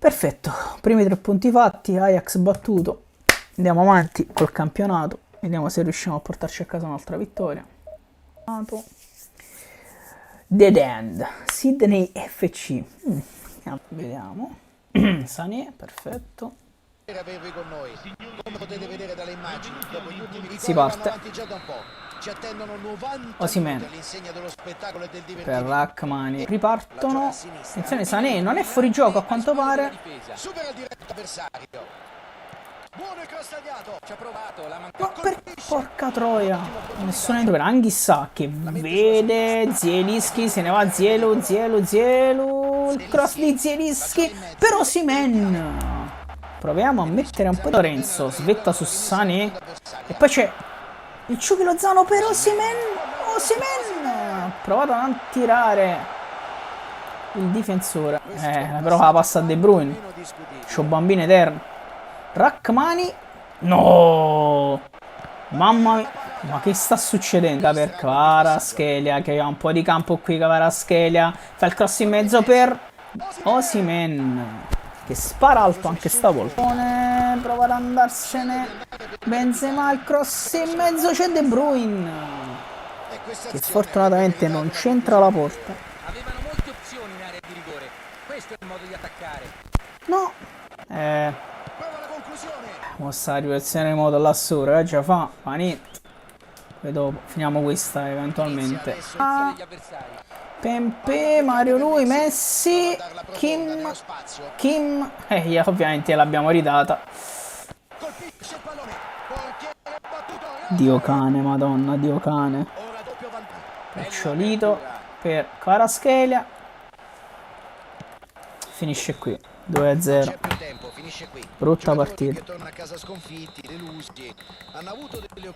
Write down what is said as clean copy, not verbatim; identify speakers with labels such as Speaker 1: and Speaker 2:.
Speaker 1: Perfetto, primi 3 punti fatti, Ajax battuto. Andiamo avanti col campionato, vediamo se riusciamo a portarci a casa un'altra vittoria. Dead End, Sydney FC. Vediamo. Sané, perfetto.
Speaker 2: Avervi con noi. Come potete vedere dalle immagini, dopo gli ultimi
Speaker 1: Si
Speaker 2: rigori
Speaker 1: parte.
Speaker 2: avanti già da un po'. Ci attendono 90
Speaker 1: Osimhen
Speaker 2: minuti all'insegna dello spettacolo e del
Speaker 1: per
Speaker 2: divertimento.
Speaker 1: Rachmani. Ripartono. Attenzione, Sané non è fuori gioco a quanto pare.
Speaker 2: Supera il diretto avversario. Buono e Castagliato. Ci ha provato, la
Speaker 1: Ma per porca troia. Nessuno entra per Anghissà che vede Zielinski, se ne va Zielu. Il cross di Zielinski per Osimhen. Proviamo a mettere un po' di Lorenzo. Svetta su Sané. E poi c'è il Ciuchi Lozano per Osimhen. Ha provato a non tirare il difensore. Però la passa a De Bruyne. C'ho bambino eterno. Rachmani. No! Mamma mia. Ma che sta succedendo? Per Kvaratskhelia, che ha un po' di campo qui. Kvaratskhelia fa il cross in mezzo per Osimhen, che spara alto anche stavolta. Prova ad andarsene. Benzema, il cross in mezzo, c'è De Bruyne, che sfortunatamente non c'entra la porta.
Speaker 3: Avevano molte opzioni in area di rigore. Questo è il modo di attaccare.
Speaker 1: No. Mossa la riversione in modo là su, già fa niente. Poi dopo finiamo questa eventualmente.
Speaker 3: Gli avversari.
Speaker 1: Pempe, Mario Rui, Messi, Kim. Ovviamente l'abbiamo ridata. Dio cane, madonna, Dio cane. Ciolito per Kvaratskhelia. Finisce qui, 2-0. Brutta partita.